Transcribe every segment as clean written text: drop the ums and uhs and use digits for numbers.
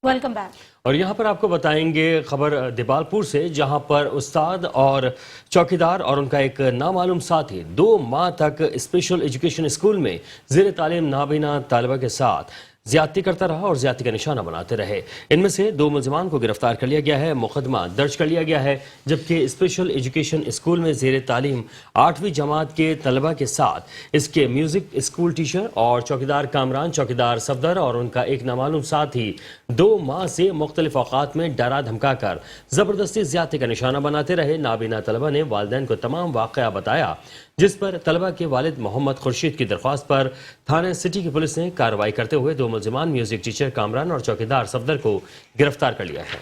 Welcome back. और यहाँ पर आपको बताएंगे खबर देपालपुर से, जहाँ पर उस्ताद और चौकीदार और उनका एक नामालूम साथी 2 माह तक स्पेशल एजुकेशन स्कूल में ज़ेर तालीम नाबीना तालिबा के साथ ज्यादती करता रहा और ज्यादती का निशाना बनाते रहे। इनमें से 2 मुलजमान को गिरफ्तार कर लिया गया है, मुकदमा दर्ज कर लिया गया है, जबकि स्पेशल एजुकेशन स्कूल में ज़ेर तालीम 8वीं जमात के तलबा के साथ इसके म्यूजिक स्कूल टीचर और चौकीदार कामरान, चौकीदार सफदर और उनका एक नामालूम साथी 2 माह से मुख्तलिफ औकात में डरा धमका कर जबरदस्ती ज्यादती का निशाना बनाते रहे। नाबीना तलबा ने वालिदैन को तमाम वाक़या बताया, जिस पर तलबा के वालिद मोहम्मद खुर्शीद की दरख्वास्त पर थाने सिटी की पुलिस ने कार्रवाई करते हुए 2 मुलजिमान म्यूजिक टीचर कामरान और चौकीदार सफदर को गिरफ्तार कर लिया है।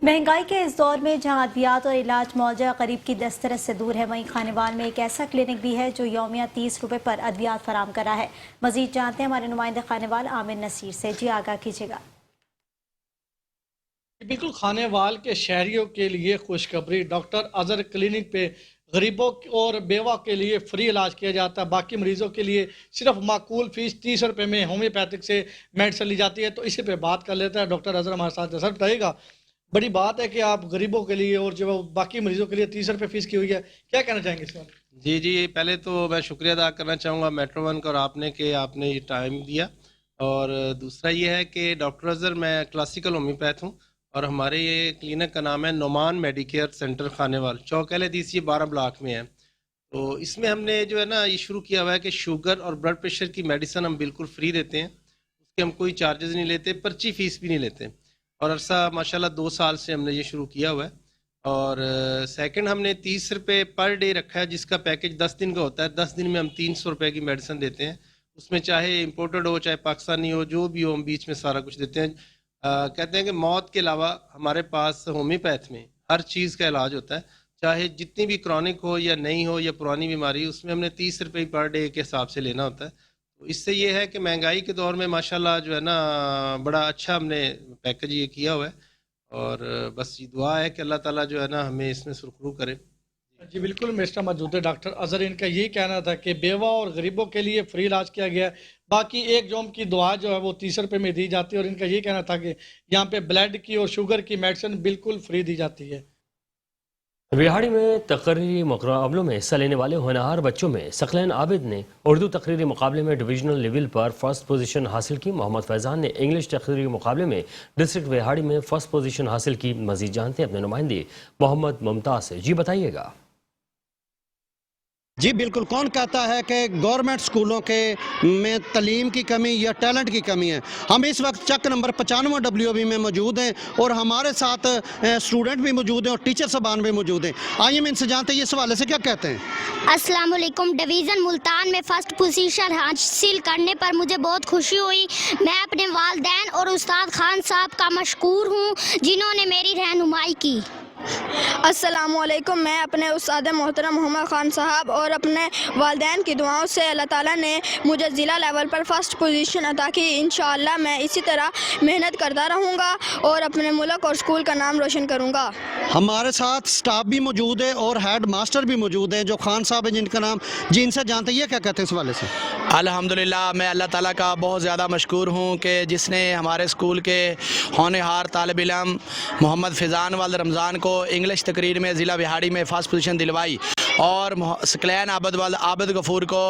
महंगाई के इस दौर में जहां अद्वियात और इलाज मौजा गरीब की दस्तरस से दूर है, वहीं खानेवाल में एक ऐसा क्लिनिक भी है जो यौमिया 30 रुपए पर अद्वियात फराम कर रहा है। मजीद जानते हैं हमारे नुमाइंदे खानेवाल आमिर नसीर से। जी आगाह कीजिएगा। बिल्कुल, खानेवाल के शहरियों के लिए खुशखबरी। डॉक्टर अजहर क्लिनिक पे गरीबों और बेवा के लिए फ्री इलाज किया जाता है। बाकी मरीजों के लिए सिर्फ माकूल फीस 30 रुपये में होम्योपैथिक से मेडिसिन ली जाती है। तो इसी पे बात कर लेता है डॉक्टर अजहर हमारे साथ। अजहर बताइएगा, बड़ी बात है कि आप गरीबों के लिए और जो बाकी मरीजों के लिए 30 रुपये फीस की हुई है, क्या कहना चाहेंगे इस बारे? जी, पहले तो मैं शुक्रिया अदा करना चाहूँगा मेट्रो वन का और आपने ये टाइम दिया। और दूसरा ये है कि डॉक्टर अजहर, मैं क्लासिकल होम्योपैथ हूँ और हमारे ये क्लिनिक का नाम है नुमान मेडिकेयर सेंटर खानेवाल, चौक LADC 12 ब्लॉक में है। तो इसमें हमने जो है ना ये शुरू किया हुआ है कि शुगर और ब्लड प्रेशर की मेडिसिन हम बिल्कुल फ्री देते हैं। उसके हम कोई चार्जेस नहीं लेते, पर्ची फीस भी नहीं लेते। और अरसा माशाल्लाह 2 साल से हमने ये शुरू किया हुआ है। और सेकंड, हमने 30 रुपये पर डे रखा है, जिसका पैकेज 10 दिन का होता है। 10 दिन में हम 300 रुपये की मेडिसिन देते हैं। उसमें चाहे इम्पोर्टेड हो चाहे पाकिस्तानी हो, जो भी हो, हम बीच में सारा कुछ देते हैं। कहते हैं कि मौत के अलावा हमारे पास होम्योपैथ में हर चीज़ का इलाज होता है, चाहे जितनी भी क्रॉनिक हो या नहीं हो या पुरानी बीमारी, उसमें हमने 30 रुपये पर डे के हिसाब से लेना होता है। तो इससे ये है कि महंगाई के दौर में माशाल्लाह जो है ना बड़ा अच्छा हमने पैकेज ये किया हुआ है। और बस ये दुआ है कि अल्लाह ताला जो है ना हमें इसमें सुरखरू करे। जी बिल्कुल, मेरे साथ मौजूद है डॉक्टर अजहर। इनका ये कहना था कि बेवा और गरीबों के लिए फ्री इलाज किया गया है। बाकी एक जोम की दवा जो है वो 30 रुपये में दी जाती है। और इनका ये कहना था कि यहाँ पे ब्लड की और शुगर की मेडिसिन बिल्कुल फ्री दी जाती है। रिहाड़ी में तकरीरी मुकाबलों में हिस्सा लेने वाले होनहार बच्चों में सकलैन आबिद ने उर्दू तकरीरी मुकाबले में डिवीजनल लेवल पर फर्स्ट पोजीशन हासिल की। मोहम्मद फैजान ने इंग्लिश तकरीरी मुकाबले में डिस्ट्रिक्ट रिहाड़ी में फर्स्ट पोजीशन हासिल की। मजीद जानते हैं अपने नुमाइंदे मोहम्मद मुमताज से। जी बताइएगा। जी बिल्कुल, कौन कहता है कि गवर्नमेंट स्कूलों के में तालीम की कमी या टैलेंट की कमी है। हम इस वक्त चक नंबर 95 WOB में मौजूद हैं और हमारे साथ स्टूडेंट भी मौजूद हैं और टीचर साहबान भी मौजूद हैं। आइए मैं इनसे जानते हैं ये सवाल से क्या कहते हैं। अस्सलाम वालेकुम। डिवीज़न मुल्तान में फ़र्स्ट पोजीशन हासिल करने पर मुझे बहुत खुशी हुई। मैं अपने वालिदैन और उस्ताद खान साहब का मशकूर हूँ, जिन्होंने मेरी रहनुमाई की। अस्सलामुअलैकुम। मैं अपने उस्ताद मोहतरम मोहम्मद ख़ान साहब और अपने वालिदैन की दुआओं से अल्लाह ताला ने मुझे ज़िला लेवल पर फ़र्स्ट पोजीशन अता की। इंशाअल्लाह मैं इसी तरह मेहनत करता रहूँगा और अपने मुल्क और स्कूल का नाम रोशन करूँगा। हमारे साथ स्टाफ भी मौजूद है और हेड मास्टर भी मौजूद हैं जो खान साहब हैं, जिनका नाम जी इनसे जानते हैं क्या कहते हैं इस वाले से। अल्हम्दुलिल्लाह, मैं अल्लाह ताला का बहुत ज़्यादा मशकूर हूँ कि जिसने हमारे स्कूल के होनहार तालिब इल्म मोहम्मद फ़ैज़ान वाल रमज़ान को इंग्लिश तकरीर में ज़िला बिहाड़ी में फ़र्स्ट पोजीशन दिलवाई और सकलैन आबिद गफूर को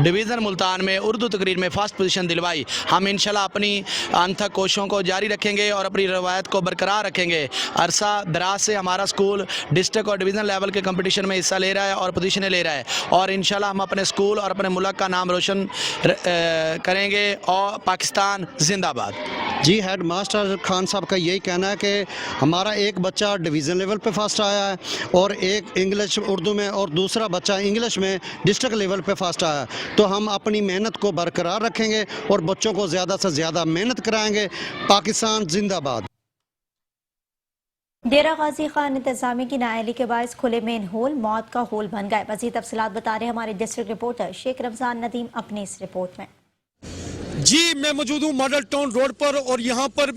डिवीज़न मुल्तान में उर्दू तकरीर में फ़र्स्ट पोजीशन दिलवाई। हम इंशाल्लाह अपनी अनथक कोशिशों को जारी रखेंगे और अपनी रवायत को बरकरार रखेंगे। अरसा दराज से हमारा स्कूल डिस्ट्रिक्ट और डिवीज़न लेवल के कंपटीशन में हिस्सा ले रहा है और पोजीशनें ले रहा है और इंशाल्लाह हम अपने स्कूल और अपने मुल्क का नाम रोशन करेंगे। और पाकिस्तान जिंदाबाद। जी हेड मास्टर खान साहब का यही कहना है कि हमारा एक बच्चा डिवीज़न लेवल पे फर्स्ट आया है और एक इंग्लिश उर्दू में और दूसरा बच्चा इंग्लिश में डिस्ट्रिक्ट लेवल पे फर्स्ट आया है। तो हम अपनी मेहनत को बरकरार रखेंगे और बच्चों को ज़्यादा से ज़्यादा मेहनत कराएंगे। पाकिस्तान जिंदाबाद। डेरा गाजी खान इंतजामी की नाअहली के बायस खुले मेन होल मौत का होल बन गए। मज़ीद तफसीलात बता रहे हमारे डिस्ट्रिक्ट रिपोर्टर शेख रमज़ान नदीम अपनी इस रिपोर्ट में। जी मैं मौजूद हूँ मॉडल टाउन रोड पर और यहाँ पर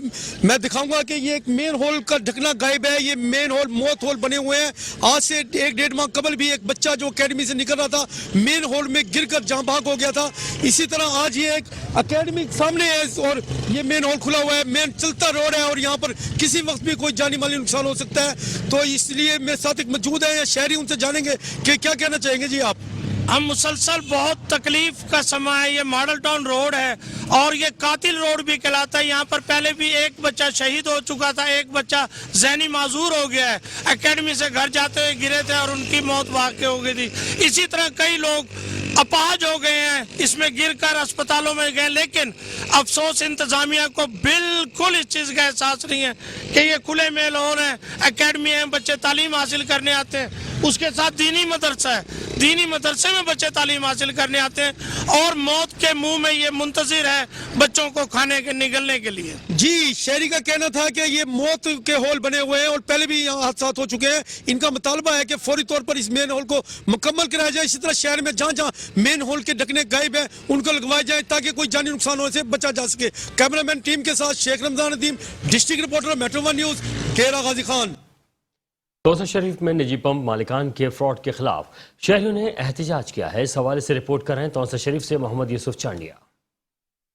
मैं दिखाऊंगा कि ये एक मेन होल का ढकना गायब है। ये मेन होल मौत होल बने हुए हैं। आज से 1-1.5 माह कबल भी एक बच्चा जो एकेडमी से निकल रहा था मेन होल में गिरकर जहाँ भाग हो गया था। इसी तरह आज ये एक एकेडमी सामने है और ये मेन होल खुला हुआ है। मेन चलता रोड है और यहाँ पर किसी वक्त भी कोई जानी माली नुकसान हो सकता है। तो इसलिए मेरे साथ एक मौजूद है शहरी, उनसे जानेंगे कि क्या कहना चाहेंगे जी आप। हम मुसलसल बहुत तकलीफ का समय है। ये मॉडल टाउन रोड है और ये कातिल रोड भी कहलाता है। यहाँ पर पहले भी एक बच्चा शहीद हो चुका था, एक बच्चा ज़हनी माजूर हो गया है। एकेडमी से घर जाते हुए गिरे थे और उनकी मौत वाक़ई हो गई थी। इसी तरह कई लोग अपाहज हो गए हैं, इसमें गिरकर अस्पतालों में गए। लेकिन अफसोस इंतजामिया को बिल्कुल इस चीज़ का एहसास नहीं है कि ये खुले मैदान है, एकेडमी है, बच्चे तालीम हासिल करने आते हैं। उसके साथ दीनी मदरसा है, दीनी मदरसे में बच्चे तालीम हासिल करने आते हैं और मौत के मुंह में ये मुंतजिर है बच्चों को खाने के निगलने के लिए। जी शहरी का कहना था कि ये मौत के होल बने हुए हैं और पहले भी यहाँ हादसा हो चुके हैं। इनका मुतालबा है कि फौरी तौर पर इस मेन होल को मुकम्मल कराया जाए। इसी तरह शहर में जहाँ जहाँ मेन होल के ढकने गायब है उनको लगवाए जाए ताकि कोई जानी नुकसान होने से बचा जा सके। कैमरामैन टीम के साथ Sheikh Ramzan Nadeem, district reporter metro 1 news, Dera Ghazi Khan. Taunsa शरीफ में निजी पंप मालिकान के फ्रॉड के खिलाफ शहरियों ने एहतजाज किया है। इस हवाले से रिपोर्ट कर रहे हैं तौसा शरीफ से मोहम्मद यूसुफ चांडिया।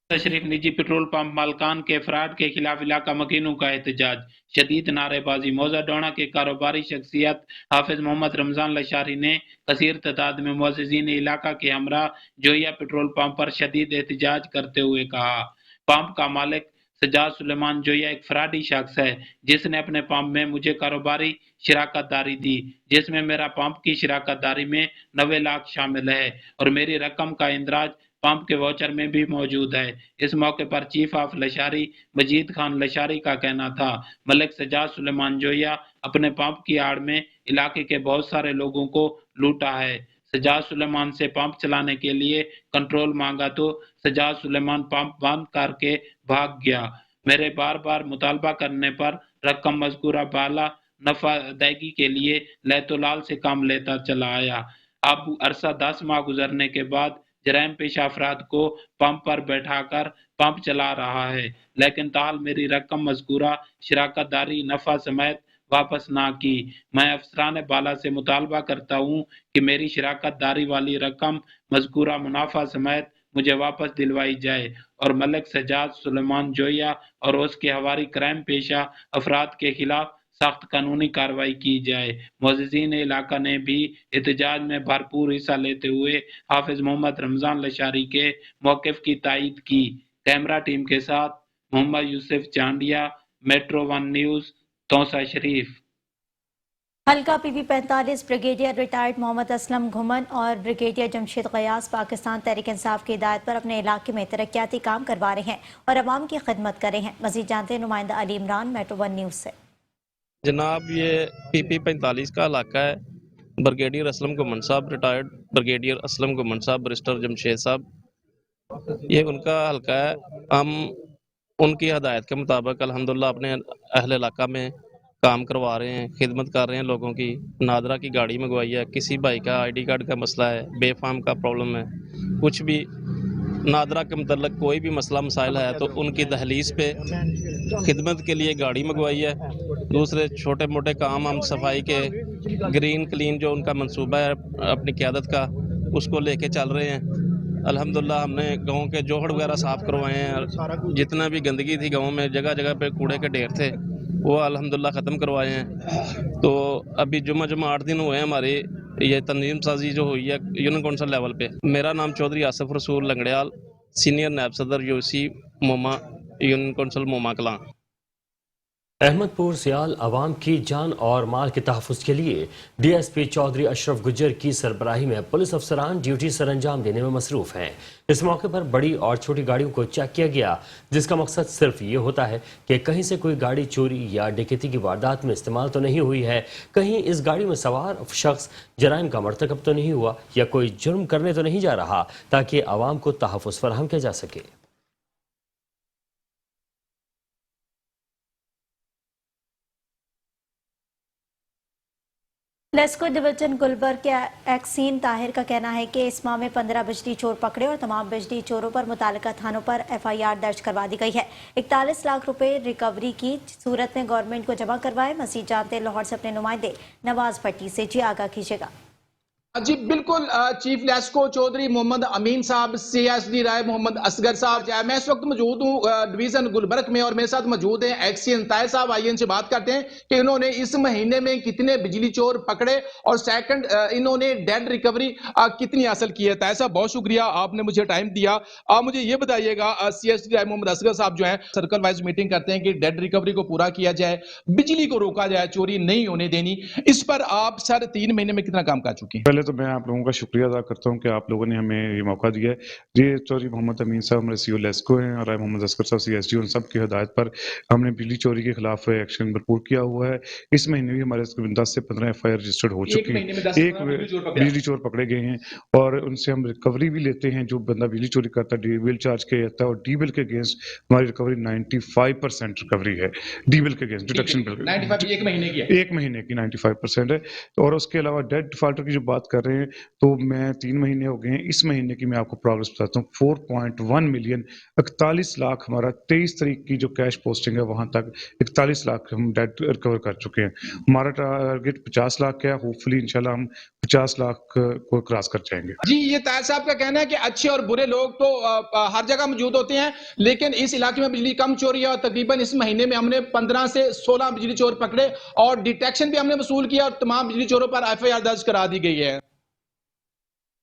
तौसा शरीफ निजी पेट्रोल पंप मालिकान के फ्रॉड के खिलाफ इलाका मकीनों का एहतजाज, शदीद नारेबाजी। मौजा डोना के कारोबारी शख्सियत हाफिज मोहम्मद रमजान लशारी ने कसीर तादाद में मुअज़्ज़िज़ीन इलाका के हमरा जोया पेट्रोल पंप पर शदीद एहतजाज करते हुए कहा, पंप का मालिक सजाद सुलेमान जोया एक फ्रॉडी शख्स है जिसने अपने पंप में मुझे कारोबारी शराकत दारी दी, जिसमें मेरा पंप की शराकत दारी में 90 लाख शामिल है और मेरी रकम का इंदराज पंप के वाउचर में भी मौजूद है। इस मौके पर चीफ ऑफ लशारी मजीद खान लशारी का कहना था, मलिक सजाद सुलेमान जोया अपने पंप की आड़ में इलाके के बहुत सारे लोगों को लूटा है। सजाद सुलेमान से पंप चलाने के लिए कंट्रोल मांगा तो सजाद सुलेमान पंप बंद करके भाग गया। मेरे बार बार मुतालबा करने पर रकम मज़कूरा बाला नफा अदायगी के लिए लैतोलाल से कम लेता चला आया। अब अरसा 10 माह गुजरने के बाद जराइम पेशा अफराद को पंप पर बैठाकर पंप चला रहा है, लेकिन ताल मेरी रकम मज़कूरा शराकत दारी नफा समेत वापस ना की। मैं अफसरान बाला से मुतालबा करता हूँ कि मेरी शराकत दारी वाली रकम मज़कूरा मुनाफा समेत मुझे वापस दिलवाई जाए और मलिक सजाद सुलेमान जोया और उसके हवारी क्राइम पेशा अफराद के खिलाफ सख्त कानूनी कार्रवाई की जाए। मुअज़्ज़िज़ीन इलाका ने भी एहतजाज में भरपूर हिस्सा लेते हुए हाफिज मोहम्मद रमजान लशारी के मौक़िफ़ की तायीद की। कैमरा टीम के साथ मोहम्मद यूसुफ चांडिया, मेट्रो 1 न्यूज़, तौसा शरीफ। हल्का PV 45 brigadier retired Mohammad Aslam Ghuman और ब्रिगेडियर जमशेद गयास पाकिस्तान तहरीक इंसाफ की हिदायत पर अपने इलाके में तरक्याती काम करवा रहे हैं और अवाम की खिदमत कर रहे हैं। मज़ीद जानते हैं नुमाइंदा अली इमरान, मेट्रो 1 न्यूज़ से। जनाब ये PP 45 का इलाका है। ब्रिगेडियर असलम घुमन साहब, रिटायर्ड ब्रिगेडियर असलम घुमन साहब, बैरिस्टर जमशेद साहब, ये उनका हल्का है। हम उनकी हदायत के मुताबिक अल्हम्दुलिल्लाह अपने अहल इलाका में काम करवा रहे हैं, खिदमत कर रहे हैं लोगों की। नादरा की गाड़ी मंगवाई है, किसी भाई का ID कार्ड का मसला है, बेफाम का प्रॉब्लम है, कुछ भी नादरा के मतलब कोई भी मसला मसाइल है तो उनकी दहलीज पे खिदमत के लिए गाड़ी मंगवाई है। दूसरे छोटे मोटे काम हम सफाई के ग्रीन क्लीन जो उनका मंसूबा है अपनी क़यादत का, उसको लेके चल रहे हैं। अल्हम्दुलिल्लाह हमने गाँव के जोहड़ वगैरह साफ़ करवाए हैं। जितना भी गंदगी थी गाँव में, जगह जगह पे कूड़े के ढेर थे, वो अल्हम्दुलिल्लाह ख़त्म करवाए हैं। तो अभी जुम्मा 8 दिन हुए हैं हमारी ये तंजीम साजी जो हुई है यूनियन कौंसल लेवल पे। मेरा नाम चौधरी आसिफ रसूल लंगड़ियाल, सीनियर नायब सदर UC Moma, union council Moma Kalan. Ahmedpur Sial अवाम की जान और माल के तहफ़्फ़ुज़ के लिए DSP चौधरी अशरफ गुज्जर की सरबराही में पुलिस अफसरान ड्यूटी सर अंजाम देने में मसरूफ़ हैं। इस मौके पर बड़ी और छोटी गाड़ियों को चेक किया गया, जिसका मकसद सिर्फ ये होता है कि कहीं से कोई गाड़ी चोरी या डकैती की वारदात में इस्तेमाल तो नहीं हुई है, कहीं इस गाड़ी में सवार शख्स जराइम का मर्तकब तो नहीं हुआ या कोई जुर्म करने तो नहीं जा रहा, ताकि आवाम को तहफ़्फ़ुज़ फराहम किया जा सके। लेस्को डिवीजन गुलबर्ग के एक्सीन ताहिर का कहना है कि इस माह में 15 बिजली चोर पकड़े और तमाम बिजली चोरों पर मुतालिका थानों पर FIR दर्ज करवा दी गई है। 41 लाख रुपए रिकवरी की सूरत में गवर्नमेंट को जमा करवाए। मजीद जानते हैं लाहौर से अपने नुमाइंदे नवाज भट्टी से। जी आगाह कीजिएगा। जी बिल्कुल, चीफ लेस्को चौधरी मोहम्मद अमीन साहब, CSD राय मोहम्मद असगर साहब, मैं इस वक्त मौजूद हूँ डिवीजन गुलबर्ग में और मेरे साथ मौजूद हैं एक्सीन ताहिर साहब। आइए इनसे बात करते हैं कि इन्होंने इस महीने में कितने बिजली चोर पकड़े और सेकंड इन्होंने डेड रिकवरी कितनी हासिल की है। ताहिर साहब बहुत शुक्रिया, आपने मुझे टाइम दिया। आप मुझे ये बताइएगा, CSD राय मोहम्मद असगर साहब जो है सर्कल वाइज मीटिंग करते हैं कि डेड रिकवरी को पूरा किया जाए, बिजली को रोका जाए, चोरी नहीं होने देनी, इस पर आप सर 3 महीने में कितना काम कर चुके हैं? पहले तो मैं आप लोगों का शुक्रिया अदा करता हूं कि आप लोगों ने हमें ये मौका दिया है। ये चौधरी मोहम्मद अमीन साहब हमारे CEO लेस्को हैं और राय मोहम्मद असगर साहब CSD, उन सब की हिदायत पर हमने बिजली चोरी के खिलाफ एक्शन भरपूर किया हुआ है। इस महीने भी हमारे 10 से 15 FIR रजिस्टर्ड हो चुकी है। एक बिजली चोर पकड़े गए हैं और उनसे हम रिकवरी भी लेते हैं। जो बंदा बिजली चोरी करता है, डी बिल चार्ज किया जाता है और डी बिल के अगेंस्ट हमारी रिकवरी 95% रिकवरी है। डी बिल के अगेंस्ट डिडक्शन बिल 95 एक महीने की है, एक महीने की 95% है। और उसके अलावा डेड डिफॉल्टर की जो बात कर रहे हैं, तो मैं 3 महीने हो गए हैं। इस महीने की मैं आपको प्रोग्रेस बताता हूँ। 4.1 मिलियन 41 लाख हमारा 23 तारीख की जो कैश पोस्टिंग है वहां तक 41 लाख हम डेड रिकवर कर चुके हैं। हमारा टारगेट 50 लाख का है। होपफुली इंशाल्लाह हम 50 लाख को क्रॉस कर जाएंगे। जी, ये ताहिर साहब का कहना है कि अच्छे और बुरे लोग तो हर जगह मौजूद होते हैं, लेकिन इस इलाके में बिजली कम चोरी है और तकरीबन इस महीने में हमने 15 से 16 बिजली चोर पकड़े और डिटेक्शन भी हमने वसूल किया और तमाम बिजली चोरों पर FIR दर्ज करा दी गई है।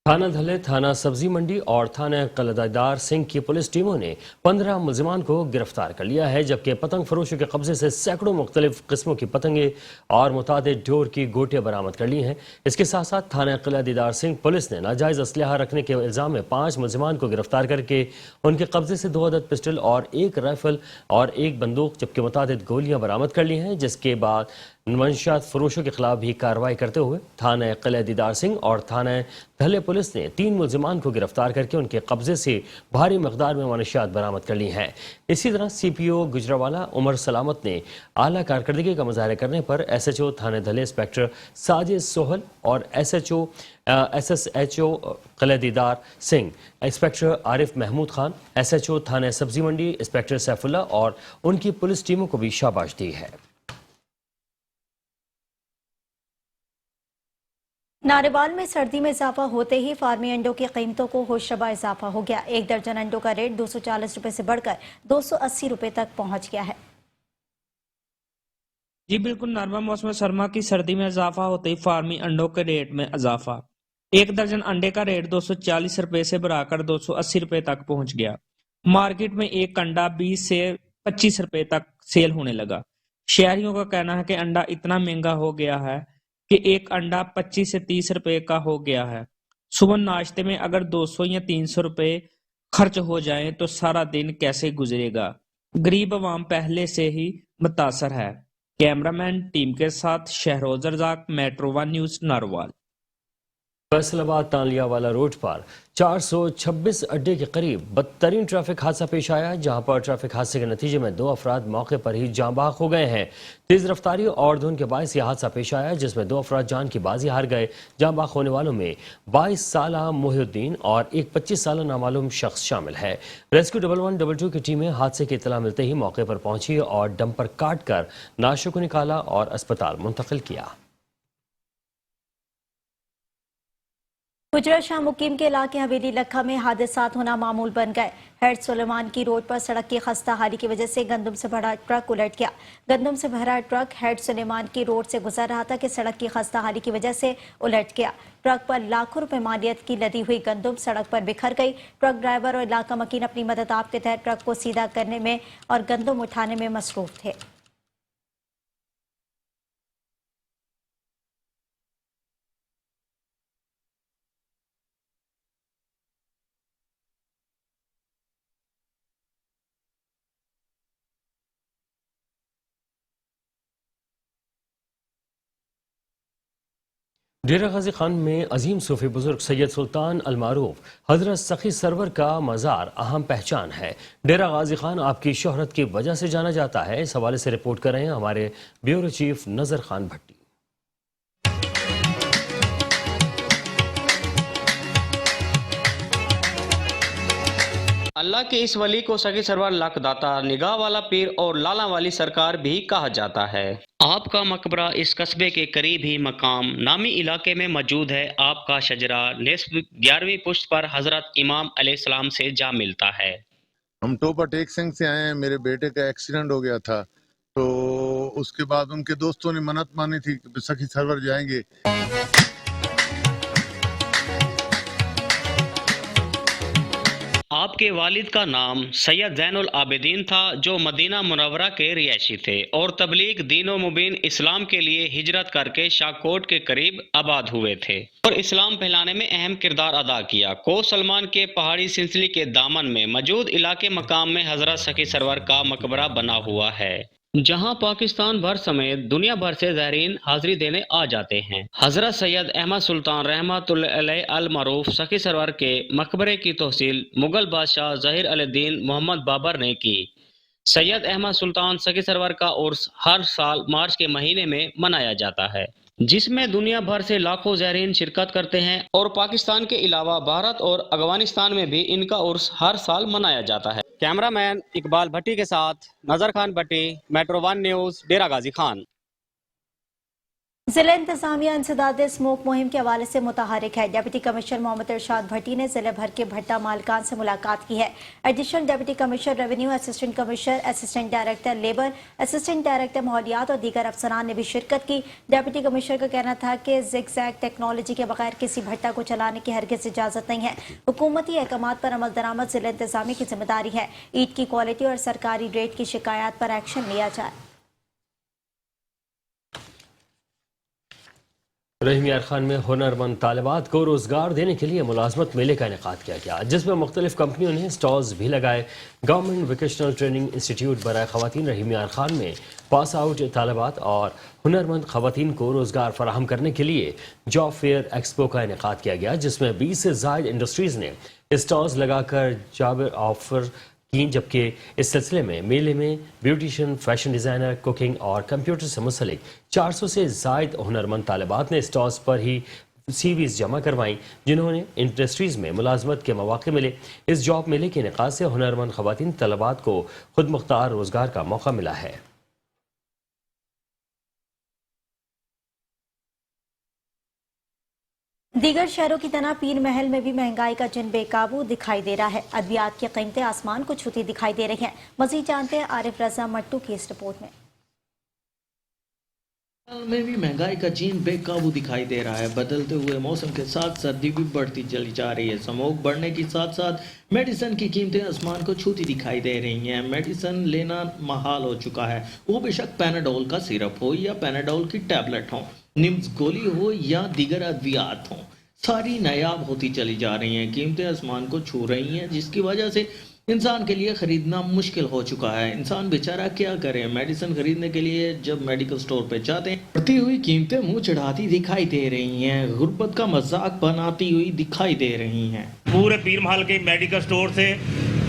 थाना धले, थाना सब्जी मंडी और थाना कलदादार सिंह की पुलिस टीमों ने 15 मुलजिमान को गिरफ्तार कर लिया है, जबकि पतंग फरोशों के कब्जे से सैकड़ों मुख्तलिफ किस्मों की पतंगे और मुतादिद डोर की गोटियां बरामद कर ली हैं। इसके साथ साथ थाना कलदादार सिंह पुलिस ने नाजायज असलहा रखने के इल्जाम में 5 मुलजिमान को गिरफ्तार करके उनके कब्जे से 2 अदद पिस्टल और 1 राइफल और 1 बंदूक जबकि मुतादिद गोलियां बरामद कर ली हैं। जिसके बाद मंशियात फरोशों के खिलाफ भी कार्रवाई करते हुए थाना किला दीदार सिंह और थाना धले पुलिस ने 3 मुलजिमान को गिरफ्तार करके उनके कब्जे से भारी मकदार में मंशियात बरामद कर ली हैं। इसी तरह CPO गुजरावाला उमर सलामत ने आला कारकर्दगी का मुजाहरा करने पर SHO थाने धले इंस्पेक्टर साजिद सोहल और SSHO किला दीदार सिंह इंस्पेक्टर आरिफ महमूद खान, SHO थाना सब्जी मंडी इंस्पेक्टर सैफुल्ला और उनकी पुलिस टीमों को भी शाबाश दी है। नारेवाल में सर्दी में इजाफा होते ही फार्मी अंडों की कीमतों को होशरबा इजाफा हो गया। 1 दर्जन अंडों का रेट 240 रुपए से बढ़कर 280 रुपए तक पहुंच गया है। जी बिल्कुल, नरमा मौसम सरमा की सर्दी में इजाफा होते ही फार्मी अंडों के रेट में इजाफा। 1 दर्जन अंडे का रेट 240 रुपए से बढ़ाकर 280 रुपए तक पहुंच गया। मार्केट में एक अंडा 20 से 25 रुपए तक सेल होने लगा। शहरियों का कहना है कि अंडा इतना महंगा हो गया है कि एक अंडा 25 से 30 रुपए का हो गया है। सुबह नाश्ते में अगर 200 या 300 रुपए खर्च हो जाएं तो सारा दिन कैसे गुजरेगा। गरीब अवाम पहले से ही मुतासर है। कैमरामैन टीम के साथ Shahroz Razzaq, metro 1 news, Narowal. Faisalabad Taliawala road पर 426 अड्डे के करीब बदतरीन ट्रैफिक हादसा पेश आया, जहां पर ट्रैफिक हादसे के नतीजे में 2 अफराद मौके पर ही जाँ बहक हो गए हैं। तेज रफ्तारी और धुंध के बायस यह हादसा पेश आया, जिसमें 2 अफराद जान की बाजी हार गए। जाँ बहक होने वालों में 22 साल मोहिउद्दीन और एक 25 साल नामालूम शख्स शामिल है। रेस्क्यू 1122 की टीमें हादसे की इत्तला मिलते ही मौके पर पहुंची और डंपर काट कर नाशों को निकाला और अस्पताल मुंतकिल किया। गुजरा शाह मुकीम के इलाके हवेली लखा में हादसात होना मामूल बन गए। हेड सुलेमान की रोड पर सड़क की खस्ता हाली की वजह से गंदम से भरा ट्रक उलट गया। गंदम से भरा ट्रक हेड सुलेमान की रोड से गुजर रहा था कि सड़क की खस्ता हाली की वजह से उलट गया। ट्रक पर लाखों रुपए मालियत की लदी हुई गंदम सड़क पर बिखर गई। ट्रक ड्राइवर और इलाका मकीन अपनी मदद आप के तहत ट्रक को सीधा करने में और गंदम उठाने में मसरूफ थे। डेरा गाजी खान में अजीम सूफी बुजुर्ग सैयद सुल्तान अलमारूफ हजरत सखी सरवर का मज़ार अहम पहचान है। डेरा गाजी खान आपकी शोहरत की वजह से जाना जाता है। इस हवाले से रिपोर्ट कर रहे हैं हमारे ब्यूरो चीफ नजर खान भट्टी। اللہ کے اس ولی کو سگے سرور لاکھ داتا، نگاہ والا پیر اور لالا والی سرکار بھی کہا جاتا ہے۔ آپ کا مقبرہ اس قصبے کے قریب ہی مقام نامی علاقے میں موجود ہے۔ آپ کا شجرہ نصف 11ویں پشت پر حضرت امام علیہ السلام سے جا ملتا ہے۔ ہم ٹوپا ٹیک سنگھ سے آئے ہیں، میرے بیٹے کا ایکسیڈنٹ ہو گیا تھا، تو اس کے بعد ان کے دوستوں نے منت مانی تھی کہ سخی سرور جائیں گے۔ آپ کے والد کا نام سید زین العابدین تھا، جو مدینہ منورہ کے رہائشی تھے اور تبلیغ دین و مبین اسلام کے لیے ہجرت کر کے شاہکوٹ کے قریب آباد ہوئے تھے اور اسلام پھیلانے میں اہم کردار ادا کیا۔ کو سلمان کے پہاڑی سلسلے کے دامن میں موجود علاقے مقام میں حضرت سخی سرور کا مقبرہ بنا ہوا ہے، جہاں پاکستان بھر سمیت دنیا بھر سے زائرین حاضری دینے آ جاتے ہیں۔ حضرت سید احمد سلطان رحمۃ اللہ علیہ المعروف سخی سرور کے مقبرے کی توسیع مغل بادشاہ ظہیر الدین محمد بابر نے کی۔ سید احمد سلطان سخی سرور کا عرس ہر سال مارچ کے مہینے میں منایا جاتا ہے، جس میں دنیا بھر سے لاکھوں زائرین شرکت کرتے ہیں اور پاکستان کے علاوہ بھارت اور افغانستان میں بھی ان کا عرس ہر سال منایا جاتا ہے۔ کیمرہ مین اقبال بھٹی کے ساتھ نظر خان بھٹی، میٹرو 1 نیوز، ڈیرہ غازی خان۔ ضلع انتظامیہ انسداد اسموک مہم کے حوالے سے متحرک ہے۔ ڈپٹی کمشنر محمد ارشاد بھٹی نے ضلع بھر کے بھٹا مالکان سے ملاقات کی ہے۔ Additional deputy commissioner revenue, assistant commissioner, assistant director labour, assistant director ماحولیات اور دیگر افسران نے بھی شرکت کی۔ ڈپٹی کمشنر کا کہنا تھا کہ زگ زیگ ٹیکنالوجی کے بغیر کسی بھٹا کو چلانے کی ہرگز اجازت نہیں ہے۔ حکومتی احکامات پر عمل درآمد ضلع انتظامیہ کی ذمہ داری ہے۔ اینٹ کی کوالٹی اور سرکاری ریٹ کی شکایات پر ایکشن لیا جائے۔ رحیم یار خان میں ہنرمند طالبات کو روزگار دینے کے لیے ملازمت میلے کا انعقاد کیا گیا، جس میں مختلف کمپنیوں نے سٹالز بھی لگائے۔ گورنمنٹ ووکیشنل ٹریننگ انسٹیٹیوٹ برائے خواتین رحیم یار خان میں پاس آؤٹ طالبات اور ہنرمند خواتین کو روزگار فراہم کرنے کے لیے جاب فیئر ایکسپو کا انعقاد کیا گیا، جس میں 20 سے زائد انڈسٹریز نے سٹالز لگا کر جاب آفر کی، جبکہ اس سلسلے میں میلے میں بیوٹیشین، فیشن ڈیزائنر، کوکنگ اور کمپیوٹر سے منسلک 400 سے زائد ہنرمند طالبات نے سٹالز پر ہی سی ویز جمع کروائیں، جنہوں نے انڈسٹریز میں ملازمت کے مواقع ملے۔ اس جاب میلے کے انعقاد سے ہنرمند خواتین طالبات کو خود مختار روزگار کا موقع ملا ہے۔ دیگر شہروں کی طرح پیر محل میں بھی مہنگائی کا جن بے قابو دکھائی دے رہا ہے۔ ادویات کی قیمتیں آسمان کو چھوتی دکھائی دے رہی ہیں۔ مزید جانتے ہیں عارف رضا مٹو کی اس رپورٹ میں۔ میں بھی مہنگائی کا جین بے قابو دکھائی دے رہا ہے۔ بدلتے ہوئے موسم کے ساتھ سردی بھی بڑھتی چلی جا رہی ہے۔ سموگ بڑھنے کے ساتھ ساتھ میڈیسن کی قیمتیں آسمان کو چھوتی دکھائی دے رہی ہیں۔ میڈیسن لینا محال ہو چکا ہے، وہ بے شک پیناڈول کا سیرپ ہو یا پیناڈول کی ٹیبلٹ ہو، نمز گولی ہو یا دیگر ادویات ہوں، ساری نایاب ہوتی چلی جا رہی ہیں۔ قیمتیں آسمان کو چھو رہی ہیں، جس کی وجہ سے انسان کے لیے خریدنا مشکل ہو چکا ہے۔ انسان بیچارہ کیا کرے؟ میڈیسن خریدنے کے لیے جب میڈیکل سٹور پہ جاتے ہیں، بڑھتی ہوئی قیمتیں منہ چڑھاتی دکھائی دے رہی ہیں، غربت کا مذاق بناتی ہوئی دکھائی دے رہی ہیں۔ پورے پیر محل کے میڈیکل سٹور سے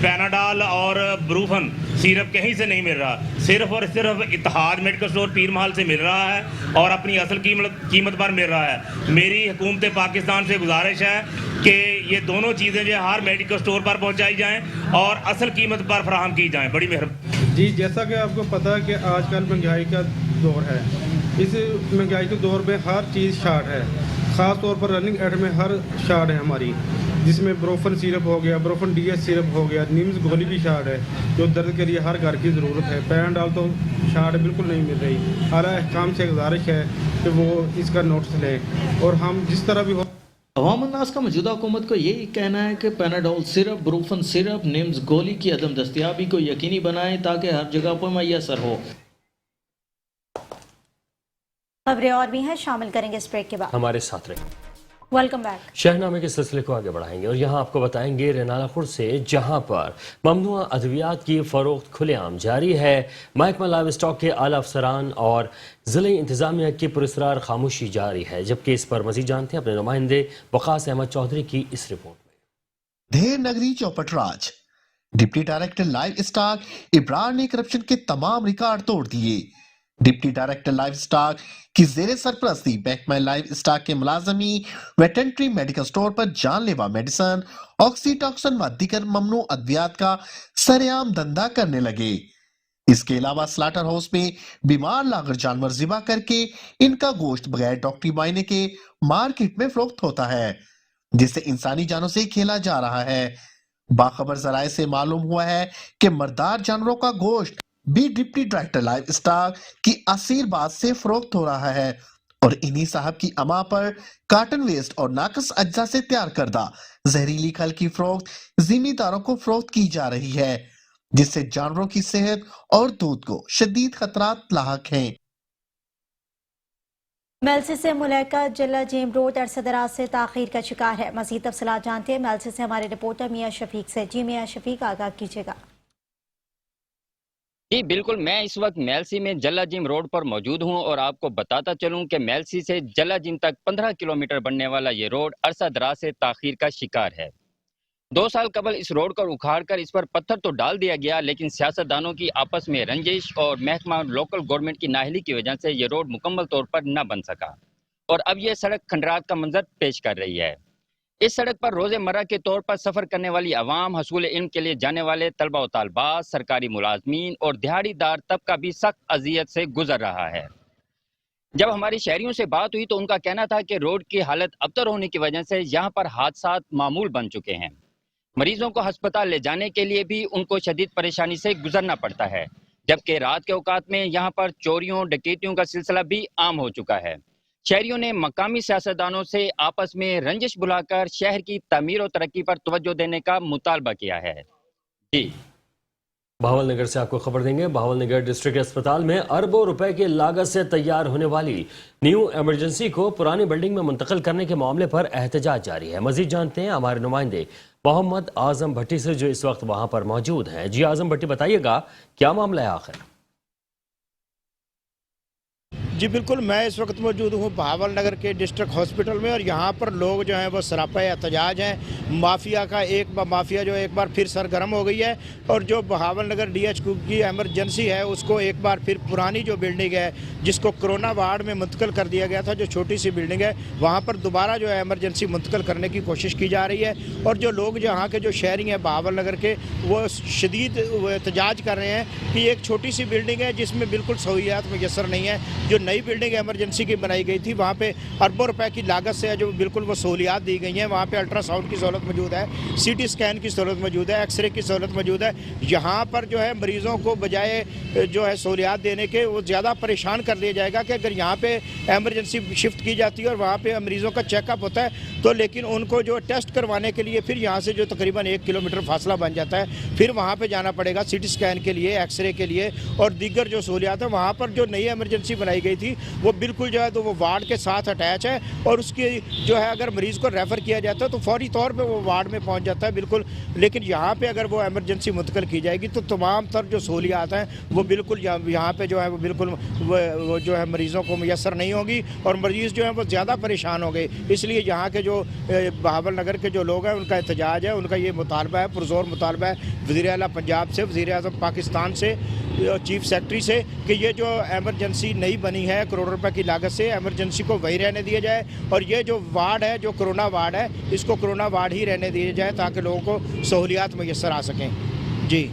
پیناڈال اور بروفن سیرپ کہیں سے نہیں مل رہا، صرف اور صرف اتحاد میڈیکل سٹور پیر محل سے مل رہا ہے اور اپنی اصل قیمت پر مل رہا ہے۔ میری حکومت پاکستان سے گزارش ہے کہ یہ دونوں چیزیں جو ہر میڈیکل سٹور پر پہنچائی جائیں اور اصل قیمت پر فراہم کی جائیں۔ بڑی مہربانی۔ جی، جیسا کہ آپ کو پتہ ہے کہ آج کل مہنگائی کا دور ہے، اس مہنگائی کے دور میں ہر چیز شارٹ ہے، خاص طور پر رننگ ایڈ میں ہر شارٹ ہے ہماری، جس میں بروفن سیرپ ہو گیا، بروفن ڈی ایس سیرپ ہو گیا، نیمز گولی بھی شارٹ ہے جو درد کے لیے ہر گھر کی ضرورت ہے۔ پیناڈال تو شارٹ بالکل نہیں مل رہی۔ اعلیٰ حکام سے گزارش ہے کہ وہ اس کا نوٹس لیں اور ہم جس طرح بھی ہو۔ عوام الناس کا موجودہ حکومت کو یہی کہنا ہے کہ Panadol syrup, Brufen syrup, names گولی کی عدم دستیابی کو یقینی بنائیں تاکہ ہر جگہ پر میسر ہو۔ خبریں اور بھی ہیں، شامل کریں گے اس بریک کے بعد۔ ہمارے ساتھ رہیں۔ Welcome back. شہنامے کے سلسلے کو آگے بڑھائیں گے اور یہاں آپ کو بتائیں گے رینالہ خورد سے، جہاں پر ممنوعہ ادویات کی فروخت کھلے عام جاری ہے۔ محکمہ لائیو اسٹاک کے اعلیٰ افسران اور ضلع انتظامیہ کی پراسرار خاموشی جاری ہے، جبکہ اس پر مزید جانتے ہیں اپنے نمائندے وقاص احمد چودھری کی اس رپورٹ میں۔ دھیر نگری چوپٹ راج، ڈپٹی ڈائریکٹر لائیو اسٹاک ابرار نے کرپشن کے تمام ریکارڈ توڑ دیے۔ डिप्टी डायरेक्टर लाइव स्टॉक की जेर सरपरस्ती महकमा लाइव स्टॉक के मुलाजमी वेटरनरी मेडिकल स्टोर पर जानलेवा मेडिसन, ऑक्सीटॉक्सिन व दीगर ममनू अद्वियात का सरेआम धंधा करने लगे। इसके अलावा स्लाटर हाउस में बीमार लागर जानवर ज़िबा करके इनका गोश्त बगैर डॉक्टरी मायने के मार्केट में फरोख्त होता है, जिससे इंसानी जानों से खेला जा रहा है। बाखबर जराए से मालूम हुआ है कि मर्दार जानवरों का गोश्त भी डिप्टी डायरेक्टर लाइव स्टॉक की असीरबाद से फरोख्त हो रहा है और इन्हीं साहब की अमा पर कार्टन वेस्ट और नाकस अज्जा से तैयार करदा जहरीली खल की फरोख्त जिम्मेदारों को फरोख्त की जा रही है, जिससे जानवरों की सेहत और दूध को शदीद खतरात लाहक हैं। मेलसी से मुलैका जिला जेम रोड अरसा दराज से ताखीर का शिकार है। मजीद तफसीलात जानते हैं मेलसी से हमारे रिपोर्टर मियां शफीक से। जी मियां शफीक, आगाह कीजिएगा। जी बिल्कुल, मैं इस वक्त मेलसी में जला जिम रोड पर मौजूद हूं और आपको बताता चलूं कि मेलसी से जला जिम तक 15 किलोमीटर बनने वाला ये रोड अरसा दराज से ताखीर का शिकार है। 2 साल कबल इस रोड को उखाड़कर इस पर पत्थर तो डाल दिया गया, लेकिन सियासतदानों की आपस में रंजिश और महकमा लोकल गवर्नमेंट की नाअहली की वजह से ये रोड मुकम्मल तौर पर न बन सका और अब ये सड़क खंडरात का मंजर पेश कर रही है। इस सड़क पर रोज़मर्रा के तौर पर सफ़र करने वाली आवाम, हसूल इल्म के लिए जाने वाले तलबा व तालबात, सरकारी मुलाजमीन और दिहाड़ीदार तबका भी सख्त अजियत से गुजर रहा है। जब हमारी शहरियों से बात हुई तो उनका कहना था कि रोड की हालत अबतर होने की वजह से यहाँ पर हादसात मामूल बन चुके हैं। मरीजों को अस्पताल ले जाने के लिए भी उनको शदीद परेशानी से गुजरना पड़ता है, जबकि रात के औकात में यहाँ पर चोरियों डकैतियों का सिलसिला भी आम हो चुका है। शहरियों ने मकामी सियासतदानों से आपस में रंजिश बुलाकर शहर की तमीर और तरक्की पर तवज्जो देने का मुतालबा किया है। जी बहावल नगर से आपको खबर देंगे। बहावल नगर डिस्ट्रिक्ट अस्पताल में अरबों रुपए की लागत से तैयार होने वाली न्यू इमरजेंसी को पुरानी बिल्डिंग में मुंतकिल करने के मामले पर एहतजाज जारी है। मजीद जानते हैं हमारे नुमाइंदे मोहम्मद आजम भट्टी से, जो इस वक्त वहां पर मौजूद हैं। जी आजम भट्टी, बताइएगा क्या मामला है आखिर? जी बिल्कुल, मैं इस वक्त मौजूद हूँ बहावल नगर के डिस्ट्रिक्ट हॉस्पिटल में और यहाँ पर लोग जो हैं वो सरापा एहतजाज हैं। माफिया का माफिया जो एक बार फिर सरगर्म हो गई है और जो बहावल नगर DHQ की एमरजेंसी है उसको एक बार फिर पुरानी जो बिल्डिंग है जिसको कोरोना वार्ड में मुंतकिल कर दिया गया था, जो छोटी सी बिल्डिंग है, वहाँ पर दोबारा जो है एमरजेंसी मुंतकिल करने की कोशिश की जा रही है। और जो लोग यहाँ के जो शहरी हैं बहावल नगर के, वो शदीद एहतजाज कर रहे हैं कि एक छोटी सी बिल्डिंग है जिसमें बिल्कुल सहूलियात मैसर नहीं है। जो नई बिल्डिंग एमरजेंसी की बनाई गई थी वहाँ पे अरबों रुपए की लागत से जो बिल्कुल वो सहूलियात दी गई हैं। वहाँ पे अल्ट्रासाउंड की सहूलत मौजूद है, CT स्कैन की सहूलत मौजूद है, एक्सरे की सहूलत मौजूद है। यहाँ पर जो है मरीज़ों को बजाय जो है सहूलियात देने के वो ज़्यादा परेशान कर दिया जाएगा कि अगर यहाँ पे एमरजेंसी शिफ्ट की जाती है और वहाँ पे मरीज़ों का चेकअप होता है तो लेकिन उनको जो टेस्ट करवाने के लिए फिर यहाँ से जो तकरीबन 1 किलोमीटर फासला बन जाता है, फिर वहाँ पे जाना पड़ेगा CT स्कैन के लिए, एक्सरे के लिए और दीगर जो सहूलियात है। वहाँ पर जो नई एमरजेंसी बनाई गई थी वो बिल्कुल जो है तो वो वार्ड के साथ अटैच है और उसकी जो है अगर मरीज़ को रेफ़र किया जाता है तो फौरी तौर पे वो वार्ड में पहुंच जाता है बिल्कुल। लेकिन यहाँ पे अगर वो एमरजेंसी मुंतकिल की जाएगी तो तमाम तर जो सहूलियात हैं वो बिल्कुल यहाँ पे जो है वो बिल्कुल वो जो है मरीज़ों को मैसर नहीं होगी और मरीज़ जो है वो ज़्यादा परेशान हो गए। इसलिए यहाँ के जो बहावल नगर के जो लोग हैं उनका एहतजाज है, उनका ये मुतालबा है, पुरज़ोर मुतालबा है वज़ीर आला पंजाब से, वज़ीर आज़म पाकिस्तान से, चीफ सेक्रेटरी से कि ये जो एमरजेंसी नई बनी है करोड़ों रुपए की लागत से, एमरजेंसी को वही रहने दिया जाए और ये जो वार्ड है जो कोरोना वार्ड है इसको कोरोना वार्ड ही रहने दिया जाए ताकि लोगों को सहूलियात मैसर आ सकें। जी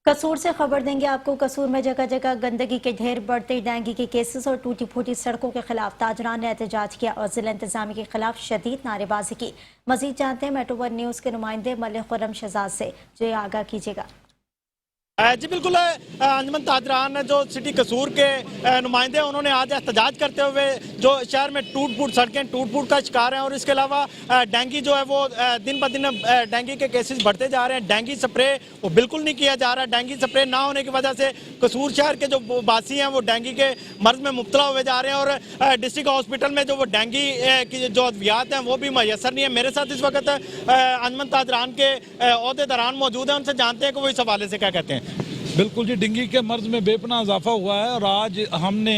कसूर से खबर देंगे आपको। कसूर में जगह जगह गंदगी के ढेर, बढ़ते डेंगू के केसेस और टूटी फूटी सड़कों के खिलाफ ताजरान ने एहतजाज किया और जिला इंतजामिया के खिलाफ शदीद नारेबाजी की। मजीद जानते हैं मेट्रो 1 न्यूज़ के नुमाइंदे मलिक खुर्रम शहजाद से, जो आगाह कीजिएगा। जी बिल्कुल, अंजुमन ताजरान जो सिटी कसूर के नुमाइंदे हैं उन्होंने आज एहतजाज करते हुए जो शहर में टूट फूट सड़कें टूट फूट का शिकार हैं और इसके अलावा डेंगू जो है वो दिन ब दिन डेंगू के केसेस बढ़ते जा रहे हैं। डेंगू स्प्रे वो बिल्कुल नहीं किया जा रहा। डेंगू स्प्रे ना होने की वजह से कसूर शहर के जो वासी हैं वो डेंगू के मर्ज में मुब्तला हुए जा रहे हैं और डिस्ट्रिक्ट हॉस्पिटल में जो वो डेंगू की जो अद्वियात हैं वो भी मैसर नहीं है। मेरे साथ इस वक्त अंजुमन ताजरान के अहदेदारान मौजूद हैं, उनसे जानते हैं कि वो इस हवाले से क्या कहते हैं। बिल्कुल जी, डेंगू के मर्ज में बेपनाह इजाफा हुआ है और आज हमने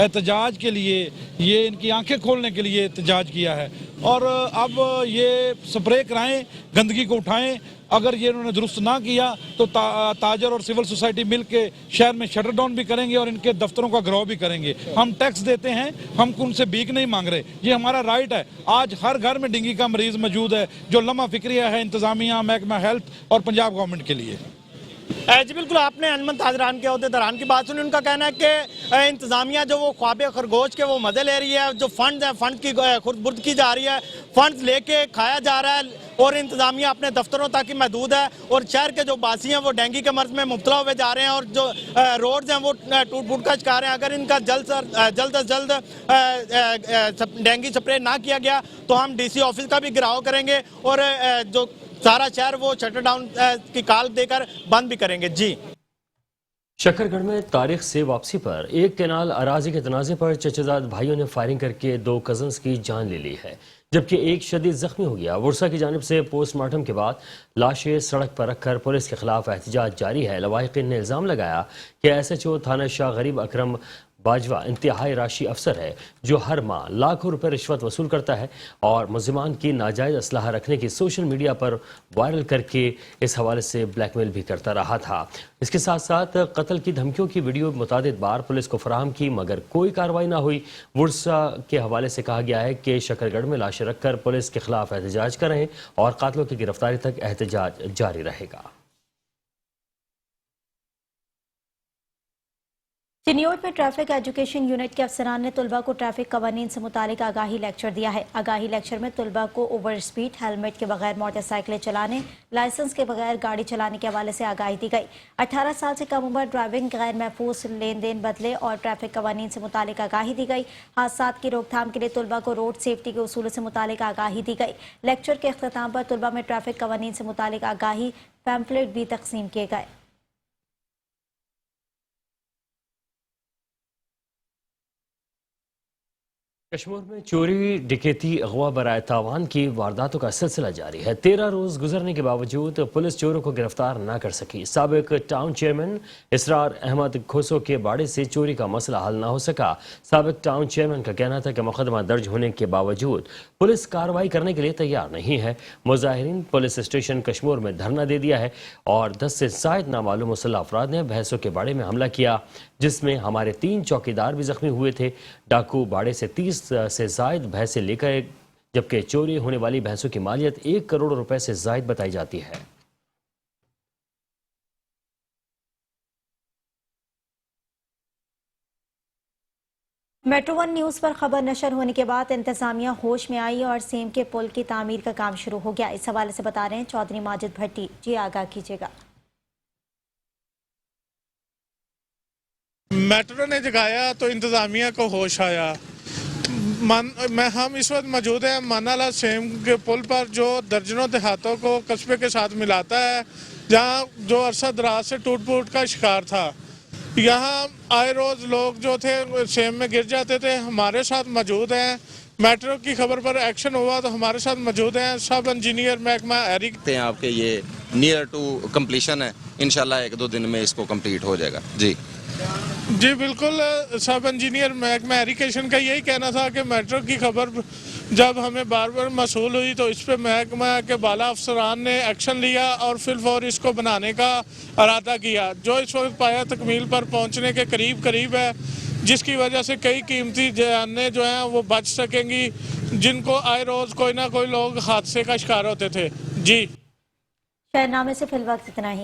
एहतजाज के लिए, ये इनकी आंखें खोलने के लिए एहतजाज किया है और अब ये स्प्रे कराएं, गंदगी को उठाएं। अगर ये इन्होंने दुरुस्त ना किया तो ताजर और सिविल सोसाइटी मिल के शहर में शटर डाउन भी करेंगे और इनके दफ्तरों का घेराव भी करेंगे। हम टैक्स देते हैं, हम उनसे भीख नहीं मांग रहे, ये हमारा राइट है। आज हर घर में डेंगू का मरीज मौजूद है, जो लम्हा फिक्रिया है इंतजामिया, महकमा हेल्थ और पंजाब गवर्नमेंट के लिए। जी बिल्कुल, आपने अनमन ताजरान के अहदेदारान की बात सुनी। उनका कहना है कि इंतजामिया जो वो ख्वाब खरगोश के वो मजे ले रही है, जो फंड है फंड की खुर्द की जा रही है, फंड लेके खाया जा रहा है और इंतजामिया अपने दफ्तरों तक ही महदूद है और शहर के जो बासी हैं वो डेंगू के मर्ज में मुब्तला हुए जा रहे हैं और जो रोड्स हैं वो टूट फूट का शिकार हैं। अगर इनका जल्द से जल्द डेंगू स्प्रे ना किया गया तो हम DC ऑफिस का भी घेराव करेंगे और जो सारा शहर वो शटर डाउन की कॉल देकर बंद भी करेंगे। जी, शकरगढ़ में तारीख से वापसी पर एक कैनाल अराजी के तनाज़े पर चचेजाद भाइयों ने फायरिंग करके 2 कजन्स की जान ले ली है, जबकि एक शदीद जख्मी हो गया। वर्षा की जानिब से पोस्टमार्टम के बाद लाशें सड़क पर रखकर पुलिस के खिलाफ एहतजाज जारी है। लवाहिकीन ने इल्ज़ाम लगाया कि SHO थाना शाह गरीब अकरम बाजवा इंतहाई राशि अफसर है जो हर माह लाखों रुपए रिश्वत वसूल करता है और मुलजिमान की नाजायज़ असलहा रखने की सोशल मीडिया पर वायरल करके इस हवाले से ब्लैकमेल भी करता रहा था। इसके साथ साथ कत्ल की धमकियों की वीडियो मुतादिद बार पुलिस को फराहम की मगर कोई कार्रवाई ना हुई। वर्षा के हवाले से कहा गया है कि शकरगढ़ में लाशें रखकर पुलिस के खिलाफ एहतजाज करें और कातिलों की गिरफ्तारी तक एहतजाज जारी रहेगा। चिन्योट में ट्रैफिक एजुकेशन यूनिट के अफसरान ने तलबा को ट्रैफिक कवानीन से मुतालिक आगाही लेक्चर दिया है। आगाही लेक्चर में तलबा को ओवर स्पीड, हेलमेट के बगैर मोटरसाइकिलें चलाने, लाइसेंस के बगैर गाड़ी चलाने के हवाले से आगाही दी गई। 18 साल से कम उम्र ड्राइविंग, गैर महफूज लेन देन बदले और ट्रैफिक कवानीन से मुतालिक आगाही दी गई। हादसात की रोकथाम के लिए तलबा को रोड सेफ्टी के उसूलों से मुतालिक आगाही दी गई। लेक्चर के अख्ताम पर तलबा में ट्रैफिक कवानीन से मुतालिक आगाही पैम्फलेट भी तकसीम किए गए। कश्मीर में चोरी, डकैती, अगवा बराए तावान की वारदातों का सिलसिला जारी है। 13 रोज गुजरने के बावजूद पुलिस चोरों को गिरफ्तार न कर सकी। साबिक टाउन चेयरमैन इसरार अहमद खोसो के बाड़े से चोरी का मसला हल न हो सका। साबिक टाउन चेयरमैन का कहना था कि मुकदमा दर्ज होने के बावजूद पुलिस कार्रवाई करने के लिए तैयार नहीं है। मुजाहिरीन पुलिस स्टेशन कश्मीर में धरना दे दिया है और 10 से ज़ायद नामालूम मुसल्लह अफराद ने भैंसों के बाड़े में हमला किया, जिसमें हमारे 3 चौकीदार भी जख्मी हुए थे। डाकू बाड़े से 30 से ज़ायद भैंसें लेकर, जबकि चोरी होने वाली भैंसों की मालियत 1 करोड़ रुपए से ज़ायद बताई जाती है। मेट्रो 1 न्यूज़ पर खबर नशर होने के बाद इंतजामिया होश में आई और सेम के पुल की तामीर का काम शुरू हो गया। इस हवाले से बता रहे हैं चौधरी माजिद भट्टी जी, आगाह कीजिएगा। मेट्रो ने जगाया तो इंतजामिया को होश आया। हम इस वक्त मौजूद हैं मानाला सेम के पुल पर, जो दर्जनों देहातों को कस्बे के साथ मिलाता है, जहां जो अरसा दराज से टूट फूट का शिकार था। यहाँ आए रोज लोग जो थे सेम में गिर जाते थे। हमारे साथ मौजूद हैं, मेट्रो की खबर पर एक्शन हुआ तो हमारे साथ मौजूद हैं सब इंजीनियर महकमा एरिक। आपके ये नियर टू कंप्लीशन है, इंशाल्लाह 1-2 दिन में इसको कंप्लीट हो जाएगा। जी बिल्कुल, सब इंजीनियर महकमा एरिकेशन का यही कहना था कि मेट्रो की खबर जब हमें बार बार मसूल हुई तो इस पर महकमा के बाला अफसरान ने एक्शन लिया और फिलफौर इसको बनाने का इरादा किया, जो इस वक्त पाया तकमील पर पहुंचने के करीब है, जिसकी वजह से कई कीमती जानें जो हैं वो बच सकेंगी, जिनको आए रोज कोई ना कोई लोग हादसे का शिकार होते थे। जी, शहरनामे से फिलवक्त इतना ही।